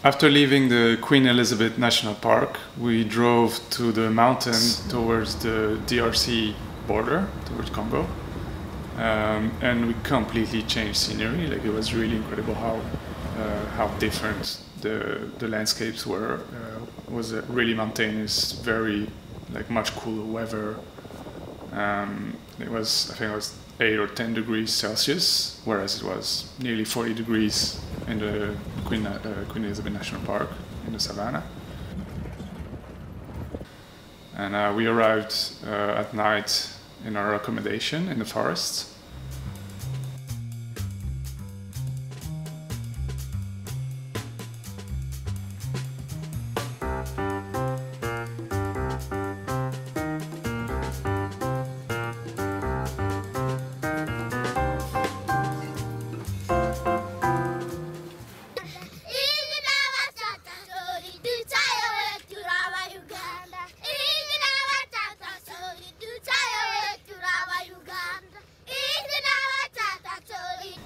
After leaving the Queen Elizabeth National Park, we drove to the mountains towards the DRC border, towards Congo. And we completely changed scenery. Like, it was really incredible how different the landscapes were. It was really mountainous, very much cooler weather. I think it was 8 or 10 degrees Celsius, whereas it was nearly 40 degrees in the Queen Elizabeth National Park in the savannah. And we arrived at night in our accommodation in the forest.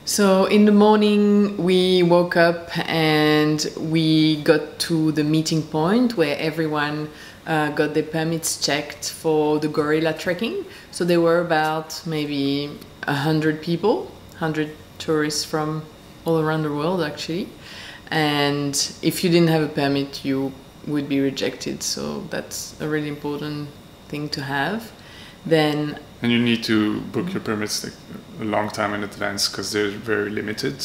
So in the morning we woke up and we got to the meeting point where everyone got their permits checked for the gorilla trekking. So there were about maybe 100 people, 100 tourists from all around the world actually. And if you didn't have a permit, you would be rejected. So that's a really important thing to have. Then and you need to book your permits a long time in advance because they're very limited.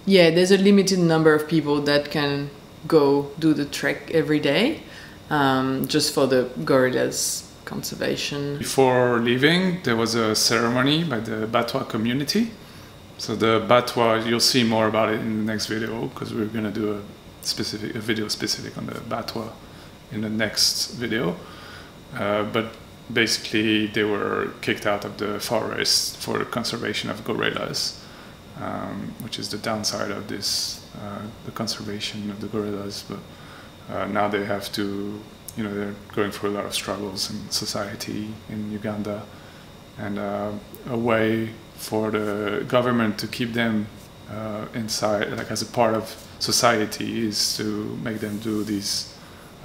Yeah, there's a limited number of people that can go do the trek every day, just for the gorillas conservation. Before leaving, there was a ceremony by the Batwa community. So the Batwa, you'll see more about it in the next video because we're going to do a video specific on the Batwa in the next video. But basically, they were kicked out of the forest for the conservation of gorillas, which is the downside of this, the conservation of the gorillas. But now they have to, they're going through a lot of struggles in society in Uganda, and a way for the government to keep them inside, like as a part of society, is to make them do these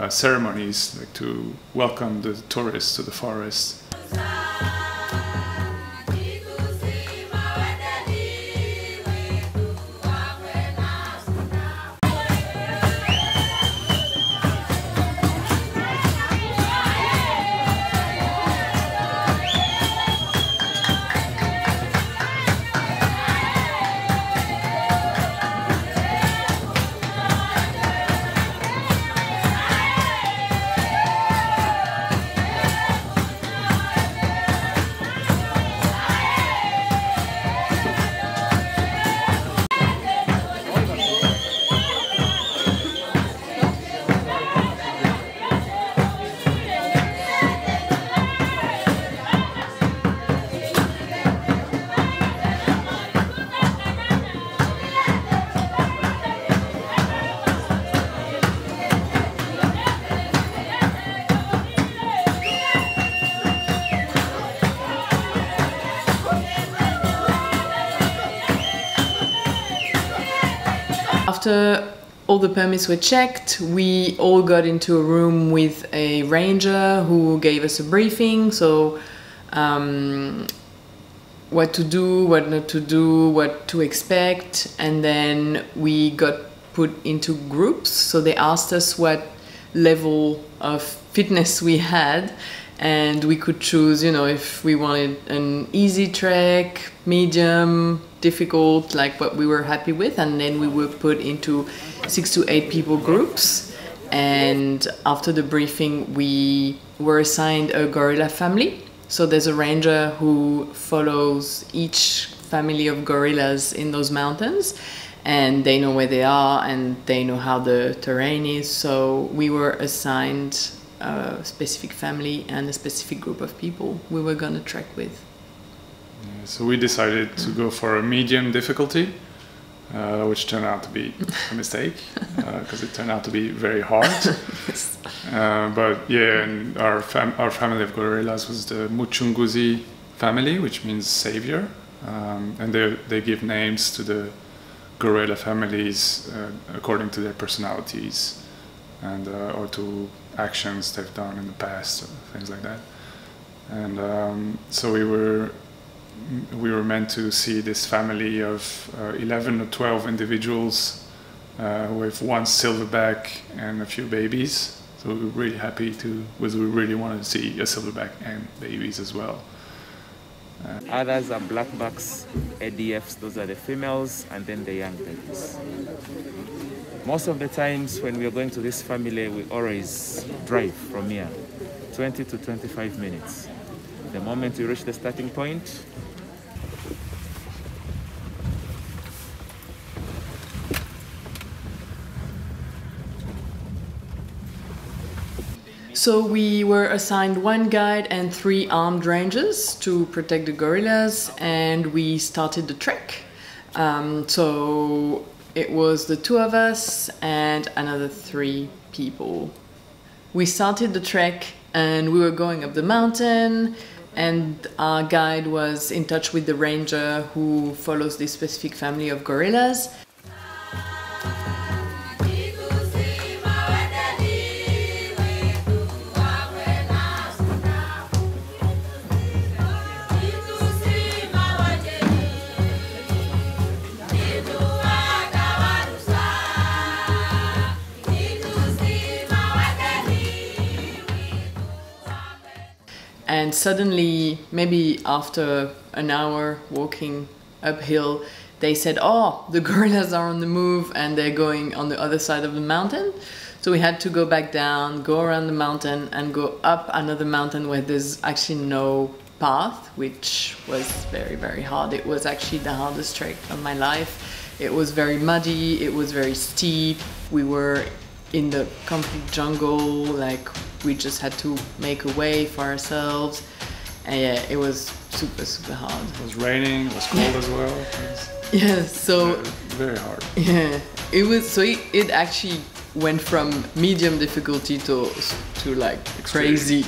ceremonies, like to welcome the tourists to the forest. After all the permits were checked, we all got into a room with a ranger who gave us a briefing. So what to do, what not to do, what to expect. And then we got put into groups. So they asked us what level of fitness we had, and we could choose, if we wanted an easy trek, medium, difficult, like what we were happy with. And then we were put into 6 to 8 people groups. And after the briefing, we were assigned a gorilla family. So there's a ranger who follows each family of gorillas in those mountains, and they know where they are and they know how the terrain is. So we were assigned a specific family and a specific group of people we were gonna trek with. Yeah, so we decided to go for a medium difficulty, which turned out to be a mistake because it turned out to be very hard. Yes. But yeah, and our family of gorillas was the Muchunguzi family, which means savior, and they give names to the gorilla families according to their personalities and or to actions they've done in the past, or things like that. And so we were meant to see this family of 11 or 12 individuals with one silverback and a few babies. So we were really happy we really wanted to see a silverback and babies as well. Others are blackbacks, ADFs, those are the females, and then the young babies. Most of the times when we are going to this family, we always drive from here, 20 to 25 minutes. The moment we reach the starting point, So we were assigned one guide and 3 armed rangers to protect the gorillas, and we started the trek. So it was the 2 of us and another 3 people. We started the trek and we were going up the mountain, and our guide was in touch with the ranger who follows this specific family of gorillas. And suddenly, maybe after an hour walking uphill, they said, oh, the gorillas are on the move and they're going on the other side of the mountain. So we had to go back down, go around the mountain and go up another mountain where there's actually no path, which was very, very hard. It was actually the hardest trek of my life. It was very muddy, it was very steep. We were in the complete jungle, like we just had to make a way for ourselves. And yeah, it was super, super hard. It was raining, it was cold as well. Yeah, so very hard. Yeah, it was. So it actually went from medium difficulty to like crazy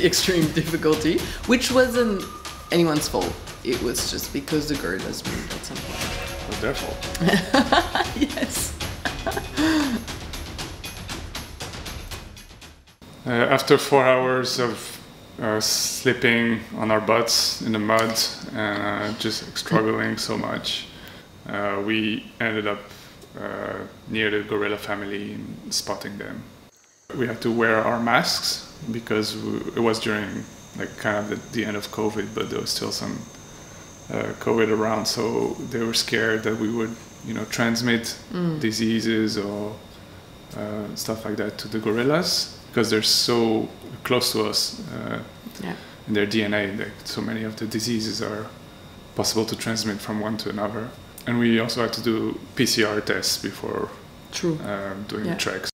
extreme difficulty, which wasn't anyone's fault. It was just because the gorillas moved at some point. It was their fault. Yes. After 4 hours of slipping on our butts in the mud and just struggling so much, we ended up near the gorilla family and spotting them. We had to wear our masks because it was during like kind of the end of COVID, but there was still some COVID around, so they were scared that we would, transmit diseases or stuff like that to the gorillas, because they're so close to us in their DNA. Like, so many of the diseases are possible to transmit from one to another. And we also had to do PCR tests before doing the treks.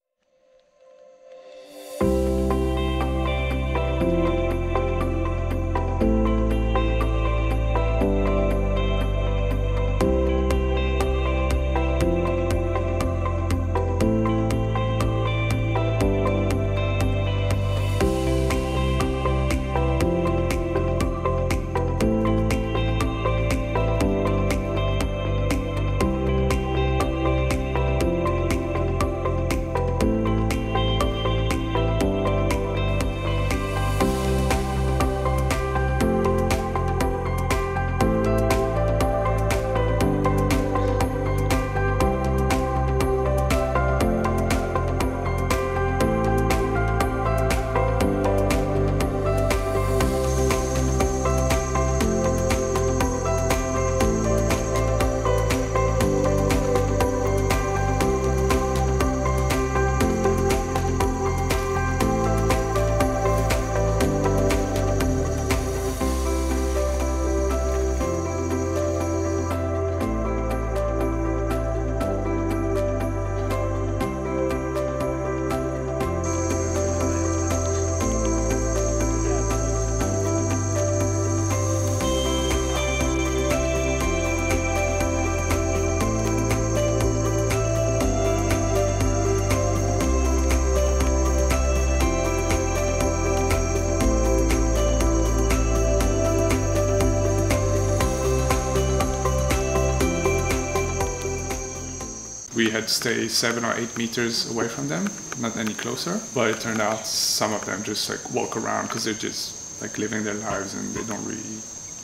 we had to stay 7 or 8 meters away from them, not any closer. But it turned out some of them just like walk around because they're just like living their lives and they don't really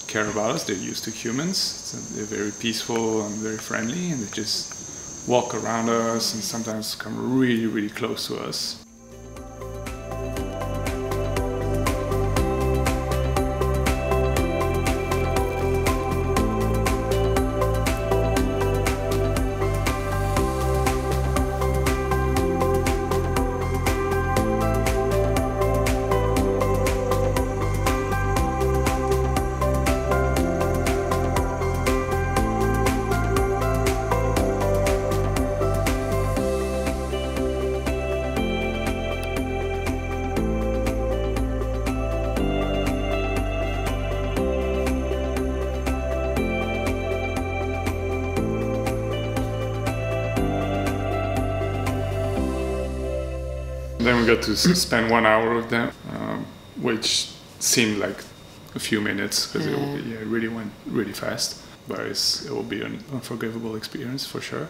care about us. They're used to humans. So they're very peaceful and very friendly, and they just walk around us and sometimes come really, really close to us. Then we got to spend 1 hour with them, which seemed like a few minutes because it really went really fast. But it will be an unforgivable experience for sure.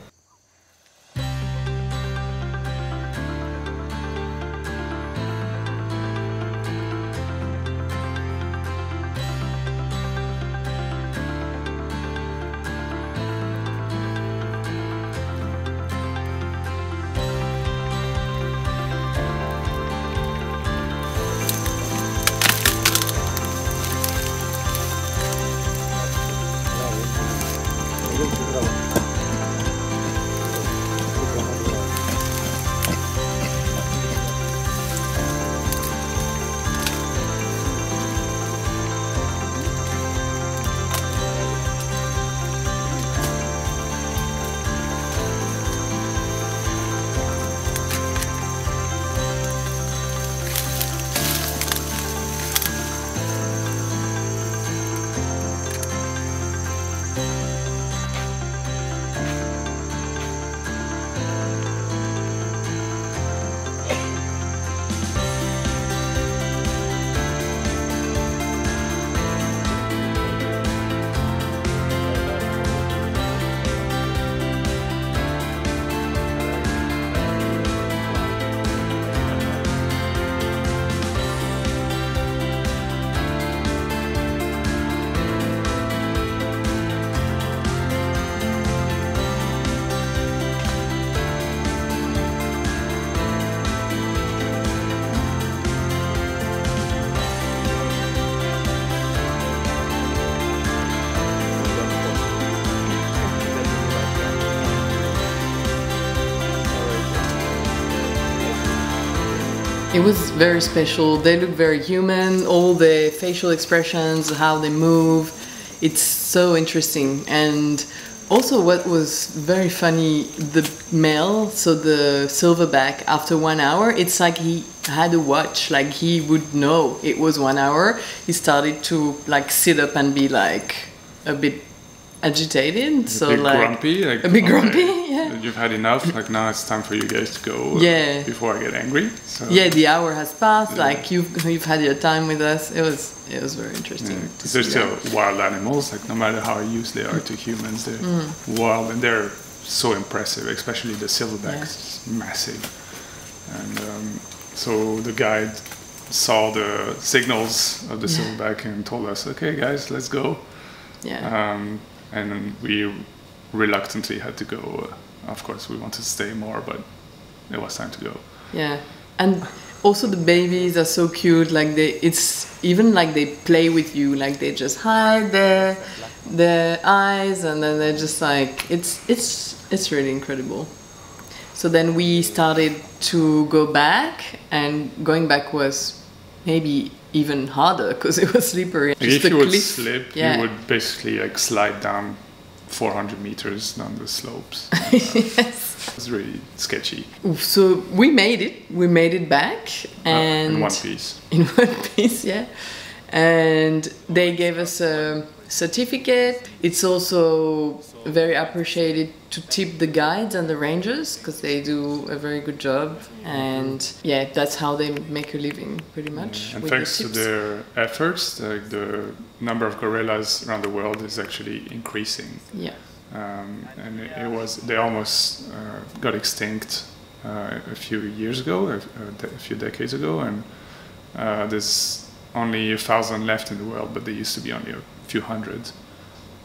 It was very special. They look very human, all the facial expressions, how they move. It's so interesting. And also what was very funny, the male, so the silverback, after 1 hour, it's like he had a watch, like he would know it was 1 hour. He started to like sit up and be like a bit agitated, so like grumpy, like a bit grumpy. Yeah, you've had enough. Like now it's time for you guys to go. Yeah, before I get angry. So. Yeah, the hour has passed. Yeah. Like you've had your time with us. It was very interesting. Yeah, because they're still wild animals. Like no matter how used they are to humans, they're wild and they're so impressive. Especially the silverback, it's massive. And so the guide saw the signals of the silverback and told us, "Okay, guys, let's go." Yeah. And we reluctantly had to go. Of course, we wanted to stay more, but it was time to go. Yeah, and also the babies are so cute. Like it's even like they play with you. Like they just hide their eyes, and then they're just like it's really incredible. So then we started to go back, and going back was maybe even harder because it was slippery. If you would slip, you would basically like slide down 400 meters down the slopes. Yes. It was really sketchy. So we made it back, and in one piece. In one piece, yeah. And they gave us a certificate. It's also very appreciated to tip the guides and the rangers because they do a very good job, and yeah, that's how they make a living pretty much. And thanks to their efforts, the number of gorillas around the world is actually increasing. Yeah. and they almost got extinct a few years ago, a few decades ago, and there's only 1,000 left in the world, but there used to be only a few hundred,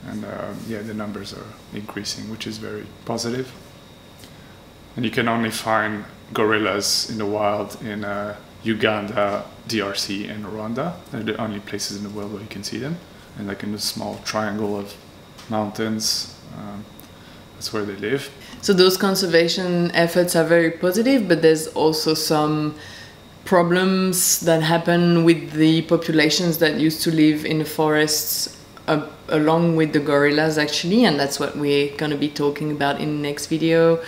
and yeah, the numbers are increasing, which is very positive. And you can only find gorillas in the wild in Uganda, DRC, and Rwanda. They're the only places in the world where you can see them, and like in a small triangle of mountains. That's where they live. So those conservation efforts are very positive, but there's also some problems that happen with the populations that used to live in the forests along with the gorillas, actually, and that's what we're going to be talking about in the next video.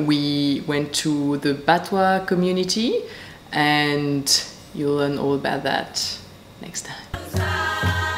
We went to the Batwa community, and you'll learn all about that next time.